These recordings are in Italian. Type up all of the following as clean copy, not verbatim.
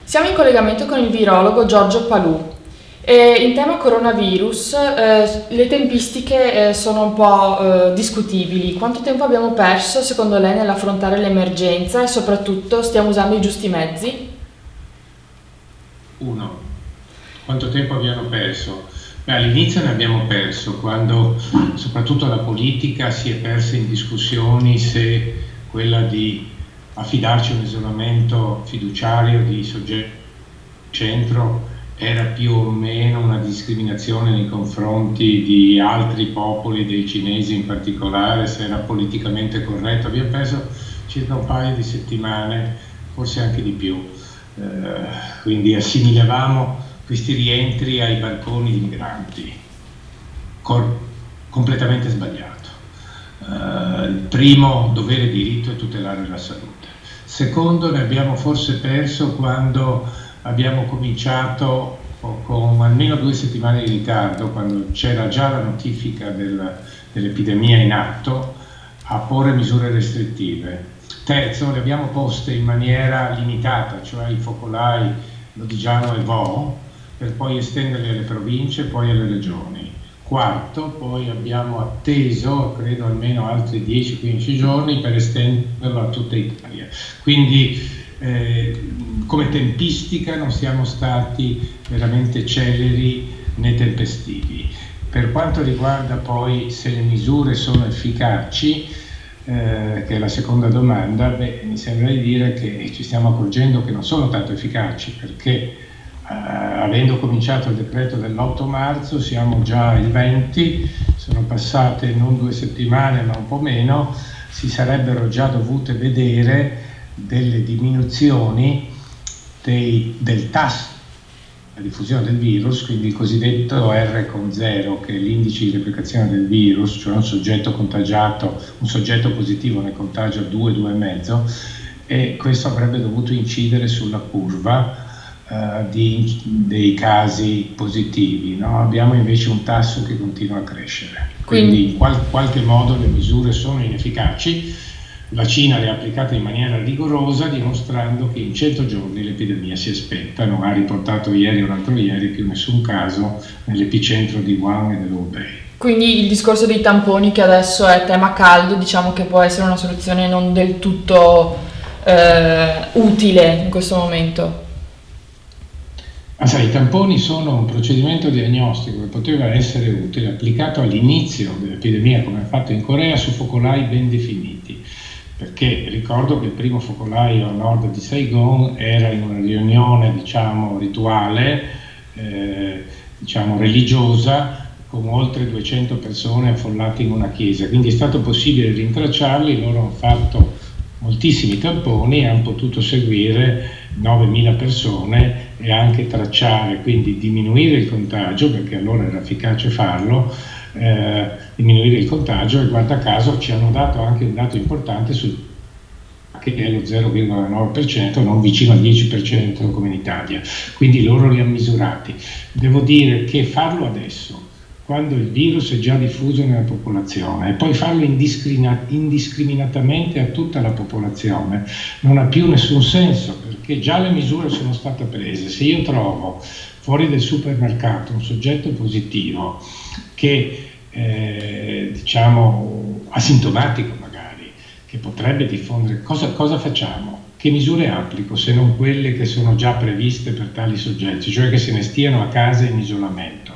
Siamo in collegamento con il virologo Giorgio Palù. E in tema coronavirus, le tempistiche sono un po' discutibili. Quanto tempo abbiamo perso, secondo lei, nell'affrontare l'emergenza e soprattutto stiamo usando i giusti mezzi? Uno, quanto tempo abbiamo perso? Beh, all'inizio ne abbiamo perso, quando soprattutto la politica si è persa in discussioni se quella di affidarci a un isolamento fiduciario di soggetto centro era più o meno una discriminazione nei confronti di altri popoli, dei cinesi in particolare, se era politicamente corretto. Abbiamo perso circa un paio di settimane, forse anche di più. Quindi assimilavamo questi rientri ai barconi di migranti, completamente sbagliato. Il primo dovere e diritto è tutelare la salute. Secondo, ne abbiamo forse perso quando abbiamo cominciato con almeno 2 settimane di ritardo, quando c'era già la notifica dell'epidemia in atto, a porre misure restrittive. Terzo, le abbiamo poste in maniera limitata, cioè i focolai Lodigiano e Vo, per poi estenderli alle province e poi alle regioni. Quarto, poi abbiamo atteso, credo almeno altri 10-15 giorni per estenderlo a tutta Italia. Quindi come tempistica non siamo stati veramente celeri né tempestivi. Per quanto riguarda poi se le misure sono efficaci, che è la seconda domanda, mi sembra di dire che ci stiamo accorgendo che non sono tanto efficaci, perché avendo cominciato il decreto dell'8 marzo, siamo già il 20, sono passate non 2 settimane ma un po' meno, si sarebbero già dovute vedere delle diminuzioni del tasso di diffusione del virus, quindi il cosiddetto R con 0, che è l'indice di replicazione del virus, cioè un soggetto contagiato, un soggetto positivo ne contagia 2, 2,5, e questo avrebbe dovuto incidere sulla curva dei casi positivi, no? Abbiamo invece un tasso che continua a crescere, quindi in qualche modo le misure sono inefficaci. La Cina le ha applicate in maniera rigorosa, dimostrando che in 100 giorni l'epidemia si è spenta. Non ha riportato ieri o l'altro ieri più nessun caso nell'epicentro di Wuhan e dell'Hubei. Quindi il discorso dei tamponi, che adesso è tema caldo, diciamo che può essere una soluzione non del tutto utile in questo momento. Ma sai, i tamponi sono un procedimento diagnostico che poteva essere utile, applicato all'inizio dell'epidemia, come ha fatto in Corea, su focolai ben definiti. Perché ricordo che il primo focolaio a nord di Saigon era in una riunione, diciamo, rituale, diciamo religiosa, con oltre 200 persone affollate in una chiesa. Quindi è stato possibile rintracciarli, loro hanno fatto moltissimi tamponi e hanno potuto seguire 9.000 persone e anche tracciare, quindi diminuire il contagio, perché allora era efficace farlo, diminuire il contagio, e guarda caso ci hanno dato anche un dato importante che è lo 0,9%, non vicino al 10% come in Italia, quindi loro li hanno misurati. Devo dire che farlo adesso, quando il virus è già diffuso nella popolazione, e poi farlo indiscriminatamente a tutta la popolazione non ha più nessun senso, perché già le misure sono state prese. Se io trovo fuori del supermercato un soggetto positivo che diciamo asintomatico magari, che potrebbe diffondere, cosa facciamo? Che misure applico se non quelle che sono già previste per tali soggetti, cioè che se ne stiano a casa in isolamento?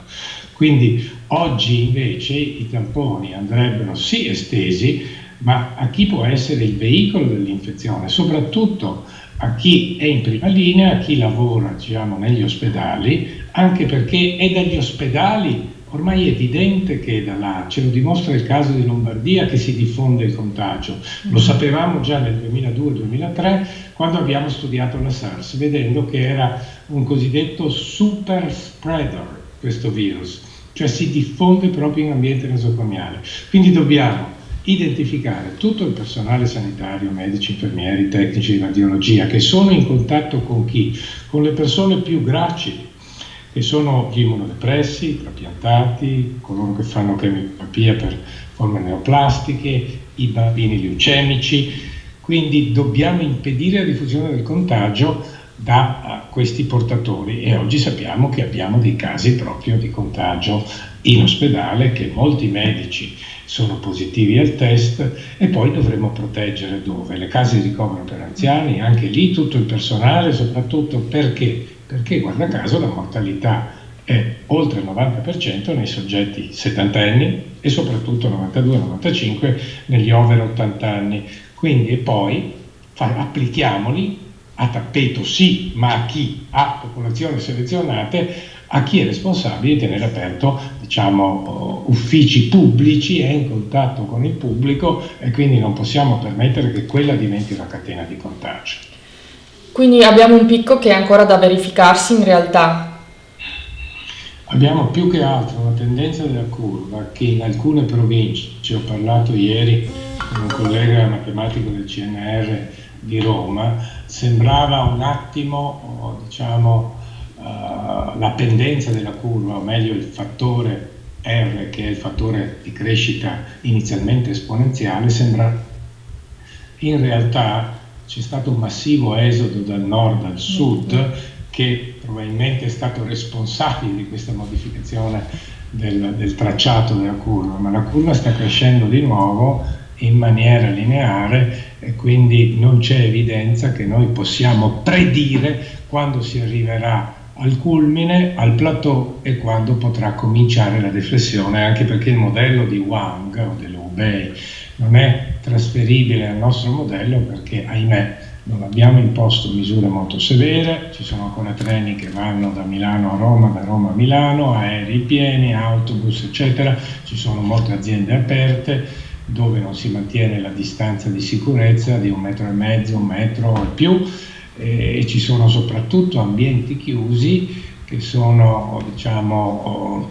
Quindi oggi invece i tamponi andrebbero sì estesi, ma a chi può essere il veicolo dell'infezione, soprattutto a chi è in prima linea, a chi lavora, diciamo, negli ospedali, anche perché è dagli ospedali ormai è evidente che da là, ce lo dimostra il caso di Lombardia, che si diffonde il contagio. Lo sapevamo già nel 2002-2003 quando abbiamo studiato la SARS, vedendo che era un cosiddetto super spreader questo virus, cioè si diffonde proprio in ambiente nosocomiale. Quindi dobbiamo identificare tutto il personale sanitario, medici, infermieri, tecnici di radiologia, che sono in contatto con chi? Con le persone più gracili, che sono gli immunodepressi, i trapiantati, coloro che fanno chemioterapia per forme neoplastiche, i bambini leucemici. Quindi dobbiamo impedire la diffusione del contagio da questi portatori, e oggi sappiamo che abbiamo dei casi proprio di contagio in ospedale, che molti medici sono positivi al test, e poi dovremo proteggere dove? Le case di ricovero per anziani, anche lì tutto il personale, soprattutto perché guarda caso la mortalità è oltre il 90% nei soggetti settantenni e soprattutto 92-95 negli over 80 anni. Quindi, e poi applichiamoli a tappeto sì, ma a chi? A popolazioni selezionate, a chi è responsabile di tenere aperto, diciamo, uffici pubblici, è in contatto con il pubblico, e quindi non possiamo permettere che quella diventi una catena di contagio. Quindi abbiamo un picco che è ancora da verificarsi in realtà. Abbiamo più che altro una tendenza della curva che in alcune province, ho parlato ieri con un collega matematico del CNR di Roma, sembrava un attimo, diciamo, la pendenza della curva, o meglio il fattore R, che è il fattore di crescita inizialmente esponenziale, sembra in realtà c'è stato un massivo esodo dal nord al sud, che probabilmente è stato responsabile di questa modificazione del tracciato della curva, ma la curva sta crescendo di nuovo in maniera lineare, e quindi non c'è evidenza che noi possiamo predire quando si arriverà al culmine, al plateau, e quando potrà cominciare la deflessione, anche perché il modello di Wang o dell'Hubei non è trasferibile al nostro modello, perché ahimè non abbiamo imposto misure molto severe, ci sono ancora treni che vanno da Milano a Roma, da Roma a Milano, aerei pieni, autobus eccetera, ci sono molte aziende aperte dove non si mantiene la distanza di sicurezza di 1,5 metri, 1 metro e più, e ci sono soprattutto ambienti chiusi che sono, diciamo,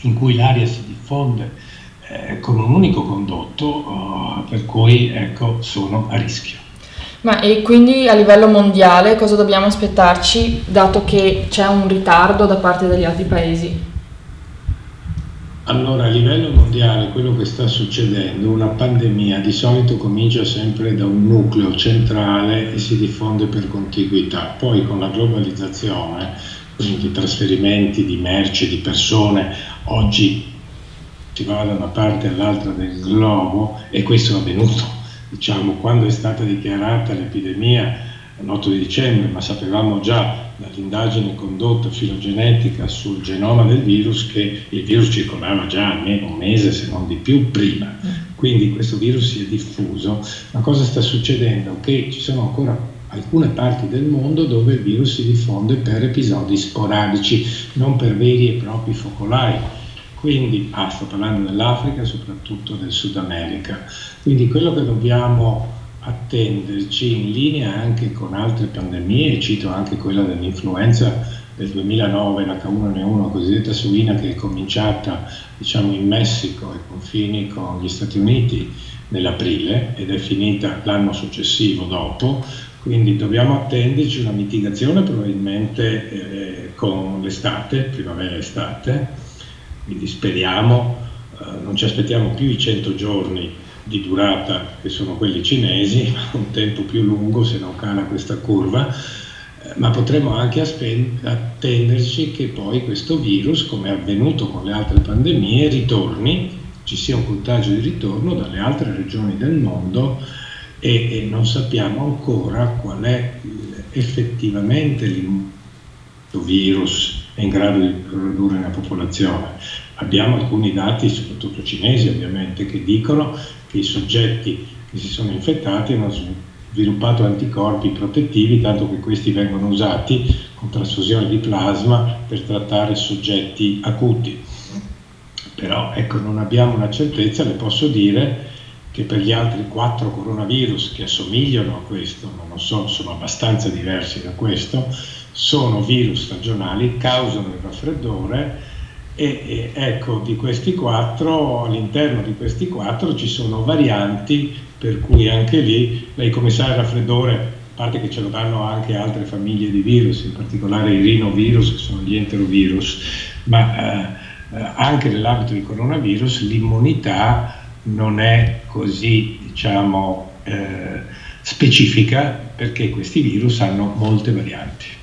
in cui l'aria si diffonde con un unico condotto, per cui ecco, sono a rischio. Ma e quindi a livello mondiale cosa dobbiamo aspettarci, dato che c'è un ritardo da parte degli altri paesi? Allora, a livello mondiale quello che sta succedendo, una pandemia di solito comincia sempre da un nucleo centrale e si diffonde per contiguità. Poi con la globalizzazione, quindi trasferimenti di merci, di persone, oggi si va da una parte all'altra del globo, e questo è avvenuto, diciamo, quando è stata dichiarata l'epidemia l'8 di dicembre, ma sapevamo già dall'indagine condotta filogenetica sul genoma del virus che il virus circolava già almeno un mese, se non di più, prima. Quindi questo virus si è diffuso. Ma cosa sta succedendo? Che ci sono ancora alcune parti del mondo dove il virus si diffonde per episodi sporadici, non per veri e propri focolai. Quindi, sto parlando dell'Africa, soprattutto del Sud America. Quindi quello che dobbiamo attenderci, in linea anche con altre pandemie, cito anche quella dell'influenza del 2009, l'H1N1 cosiddetta suina, che è cominciata, diciamo, in Messico ai confini con gli Stati Uniti nell'aprile ed è finita l'anno successivo dopo. Quindi dobbiamo attenderci una mitigazione probabilmente con l'estate, primavera-estate, quindi speriamo, non ci aspettiamo più i 100 giorni di durata che sono quelli cinesi, un tempo più lungo se non cala questa curva, ma potremmo anche attenderci che poi questo virus, come è avvenuto con le altre pandemie, ritorni, ci sia un contagio di ritorno dalle altre regioni del mondo, e non sappiamo ancora qual è effettivamente il virus è in grado di produrre nella popolazione. Abbiamo alcuni dati, soprattutto cinesi ovviamente, che dicono che i soggetti che si sono infettati hanno sviluppato anticorpi protettivi, tanto che questi vengono usati con trasfusione di plasma per trattare soggetti acuti. Però ecco, non abbiamo una certezza. Le posso dire che per gli altri 4 coronavirus che assomigliano a questo, ma non sono abbastanza diversi da questo, sono virus stagionali, causano il raffreddore, e ecco, di questi 4, all'interno di questi 4 ci sono varianti, per cui anche lì, lei come sa, il raffreddore, a parte che ce lo danno anche altre famiglie di virus, in particolare i rinovirus, che sono gli enterovirus, ma anche nell'ambito del coronavirus l'immunità non è così, diciamo, specifica perché questi virus hanno molte varianti.